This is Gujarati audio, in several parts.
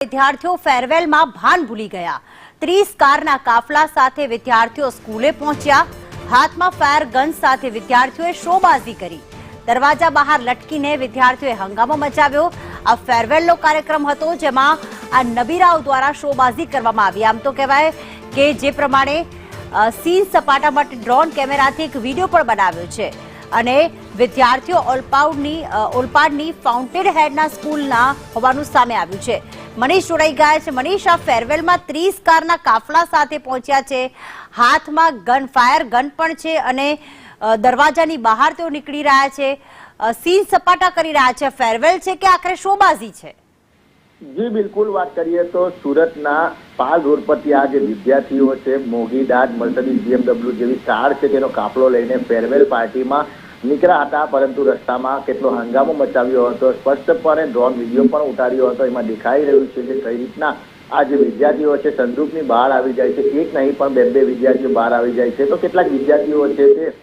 વિદ્યાર્થીઓ ફેરવેલમાં ભાન ભૂલી ગયા। 30 કારના કાફલા સાથે વિદ્યાર્થીઓ સ્કૂલે પહોંચ્યા। હાથમાં ફાયર ગન સાથે વિદ્યાર્થીઓએ શોબાજી કરી। દરવાજા બહાર લટકીને વિદ્યાર્થીઓએ હંગામો મચાવ્યો। આ ફેરવેલનો કાર્યક્રમ હતો જેમાં આ નબીરાઓ દ્વારા શોબાજી કરવામાં આવી। આમ તો કહેવાય કે જે પ્રમાણે સીન સપાટા માટે ડ્રોન કેમેરાથી એક વિડીયો પણ બનાવ્યો છે અને વિદ્યાર્થીઓ ઓલપાડની ફાઉન્ટેન હેડના સ્કૂલના હોવાનું સામે આવ્યું છે। મનીષ જોડાઈ ગયા છે। મનીષ, આ ફેરવેલમાં 30 કારના કાફલા સાથે પહોંચ્યા છે। હાથમાં ફાયર ગન પણ છે અને દરવાજાની બહાર તેઓ નીકળી રહ્યા છે, સીન સપાટા કરી રહ્યા છે। ફેરવેલ છે કે આખરે શોબાજી છે? જી બિલકુલ, વાત કરીએ તો સુરતના પાલ રોડ પરથી આ જે વિદ્યાર્થીઓ છે મોગીદાટ મર્સિડીઝ BMW જેવી કાર છે તેનો કાફલો લઈને ફેરવેલ પાર્ટીમાં નીકળ્યા હતા, પરંતુ રસ્તામાં કેટલો હંગામો મચાવ્યો હતો। સ્પષ્ટપણે ડ્રોન વિડીયો પણ ઉતાર્યો હતો। એમાં દેખાઈ રહ્યું છે કે કઈ રીતના આ જે વિદ્યાર્થીઓ છે સંદૂકની બહાર આવી જાય છે। એક નહીં પણ બે વિદ્યાર્થીઓ બહાર આવી જાય છે, તો કેટલાક વિદ્યાર્થીઓ છે તે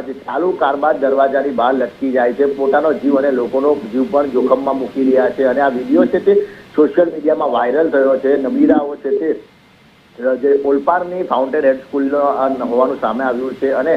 જે ચાલુ કાર બાદ દરવાજાની બહાર લટકી જાય છે, પોતાનો જીવ અને લોકોનો જીવ પણ જોખમમાં મૂકી રહ્યા છે। અને આ વિડીયો છે તે સોશિયલ મીડિયામાં વાયરલ થયો છે। નબીરાઓ છે તે જે ઓલપાડની ફાઉન્ટેન હેડ સ્કૂલનો હોવાનું સામે આવ્યું છે અને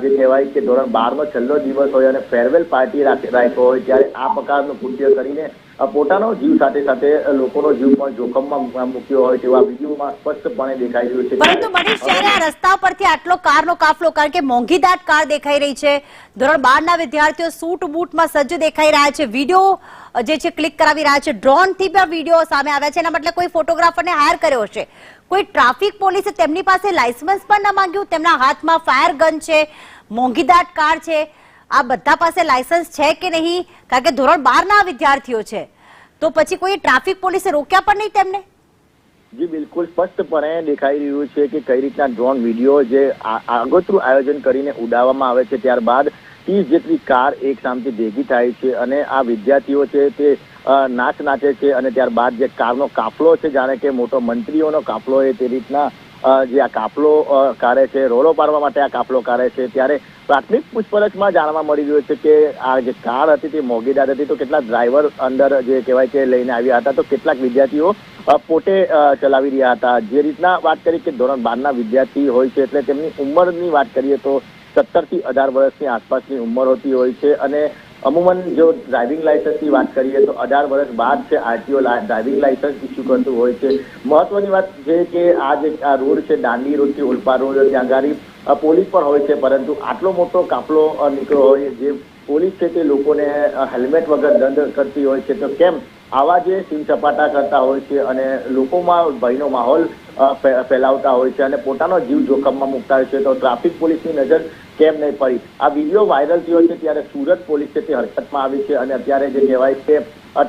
જે કહેવાય કે ધોરણ 12નો છેલ્લો દિવસ હોય અને ફેરવેલ પાર્ટી રાખ્યો હોય ત્યારે આ પ્રકારનું કૃત્ય કરીને પોતાનો જીવ સાથે સાથે લોકોનો જીવ પણ જોખમમાં મૂક્યો હોય તેવા વિડીયોમાં સ્પષ્ટપણે દેખાઈ રહ્યું છે। પરંતુ મનીષ, જ્યારે આ રસ્તા પરથી આટલો કારનો કાફલો, કારણ કે મોંઘીદાટ કાર દેખાઈ રહી છે, ધોરણ 12ના વિદ્યાર્થીઓ સૂટ બૂટમાં સજ્જ દેખાઈ રહ્યા છે, વિડીયો જે છે ક્લિક કરાવી રહ્યા છે, ડ્રોનથી પણ વિડીયો સામે આવ્યા છે। એના મતલબ કોઈ ફોટોગ્રાફરને હાયર કર્યો હશે, કોઈ ટ્રાફિક પોલીસે તેમની પાસે લાયસન્સ પણ ન માંગ્યું। તેમના હાથમાં ફાયર ગન છે, મોંઘીદાટ કાર છે, આ બધા પાસે લાયસન્સ છે કે નહીં? કારણ કે ધોરણ 12ના વિદ્યાર્થીઓ છે, તો પછી કોઈ ટ્રાફિક પોલીસે રોક્યા પણ નહીં તેમને? જી બિલકુલ, સ્પષ્ટપણે દેખાઈ રહ્યું છે કે કઈ રીતના ડ્રોન વિડીયો જે આગોતરું આયોજન કરીને ઉડાવવામાં આવે છે, ત્યારબાદ 30 જેટલી કાર એક સામથી ભેગી થાય છે અને આ વિદ્યાર્થીઓ છે તે નાચ નાચે છે અને ત્યારબાદ જે કારનો કાફલો છે, જાણે કે મોટો મંત્રીઓનો કાફલો એ તે રીતના જે આ કાફલો કાઢે છે, રોલો પાડવા માટે આ કાફલો કાઢે છે। ત્યારે પ્રાથમિક પૂછપરછમાં જાણવા મળી રહ્યું છે કે આ જે કાર હતી તે મોંઘીદાટ હતી, તો કેટલાક ડ્રાઈવર અંદર જે કહેવાય કે લઈને આવ્યા હતા, તો કેટલાક વિદ્યાર્થીઓ પોતે ચલાવી રહ્યા હતા। જે રીતના વાત કરી કે ધોરણ 12ના વિદ્યાર્થી હોય છે એટલે તેમની ઉંમરની વાત કરીએ તો 17 થી 18 વર્ષની આસપાસની ઉંમર હોતી હોય છે અને અમુમન જો ડ્રાઇવિંગ લાયસન્સની વાત કરીએ તો 18 વર્ષ બાદ છે આરટીઓ ડ્રાઇવિંગ લાયસન્સ ઇસ્યુ કરતું હોય છે। મહત્વની વાત છે કે આ જે રોડ છે દાંડી રોડથી ઓલપાડ રોડ, ત્યાં ગાડી પોલીસ પણ હોય છે, પરંતુ આટલો મોટો કાફલો નીકળ્યો હોય, જે પોલીસ છે તે લોકોને હેલ્મેટ વગર દંડ કરતી હોય છે, તો કેમ આવા જે સીન સપાટા કરતા હોય છે અને લોકોમાં ભયનો માહોલ ફેલાવતા હોય છે અને પોતાનો જીવ જોખમમાં મૂકતા હોય છે, તો ટ્રાફિક પોલીસની નજર કેમ નહીં પડી? આ વિડીયો વાયરલ થયો છે ત્યારે સુરત પોલીસ છે તે હરકતમાં આવી છે અને અત્યારે જે કહેવાય કે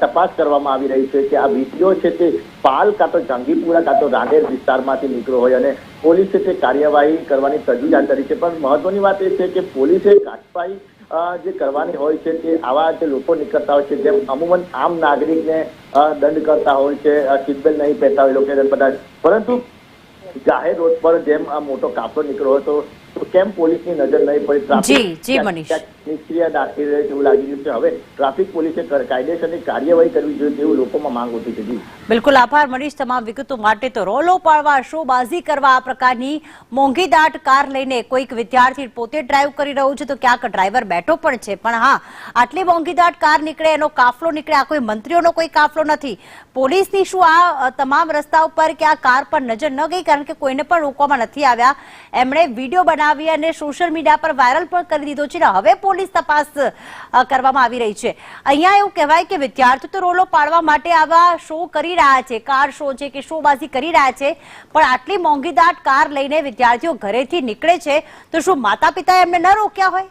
તપાસ કરવામાં આવી રહી છે કે આ વિડીયો છે તે પાલ કાં તો જંગીપુરા કાં તો રાંદેર વિસ્તારમાંથી નીકળ્યો હોય અને પોલીસ છે તે કાર્યવાહી કરવાની તજવીજ હાથ ધરી છે। પણ મહત્વની વાત એ છે કે પોલીસે કાર્યવાહી જે કરવાની હોય છે તે આવા જે લોકો નીકળતા હોય છે, જેમ અમુમન આમ નાગરિકને દંડ કરતા હોય છે, સીટ બેલ્ટ નહીં પહેરતા હોય લોકો દંડ કરતા, પરંતુ જાહેર રોડ પર જેમ આ મોટો કાફલો નીકળ્યો હતો તો કેમ પોલીસની નજર નહીં પડી? ટ્રાફિક નિષ્ક્રિય દાખવી રહે તેવું લાગી રહ્યું છે। હવે ટ્રાફિક પોલીસે કાયદેસરની કાર્યવાહી કરવી જોઈએ તેવું લોકોમાં માંગ ઉઠી છે। જી બિલકુલ, આભાર મનીષ તમામ વિગતો માટે। તો રોલો પાડવા, શોબાજી કરવા, આ પ્રકારની મોંઘીદાટ કાર લઈને કોઈક વિદ્યાર્થી પોતે ડ્રાઈવ કરી રહ્યું છે, તો ક્યાંક ડ્રાઈવર બેઠો પણ છે, પણ હા, આટલી મોંઘીદાટ કાર નીકળે, એનો કાફલો નીકળે, આ કોઈ મંત્રીઓનો કોઈ કાફલો નથી। પોલીસની શું આ તમામ રસ્તા ઉપર કે આ કાર પર નજર ન ગઈ? કારણ કે કોઈને પણ રોકવામાં નથી આવ્યા, એમણે વિડીયો બનાવી અને સોશિયલ મીડિયા પર વાયરલ પણ કરી દીધો છે ને હવે પોલીસ તપાસ કરવામાં આવી રહી છે। અહીંયા એવું કહેવાય કે વિદ્યાર્થીઓ તો રોલો પાડવા માટે આવા શો કરી રહ્યા છે, કાર શો છે કે શોબાજી કરી રહ્યા છે, પણ આટલી મોંઘીદાટ કાર લઈને વિદ્યાર્થીઓ ઘરેથી નીકળે છે તો શું માતા પિતાએ એમને ન રોક્યા હોય?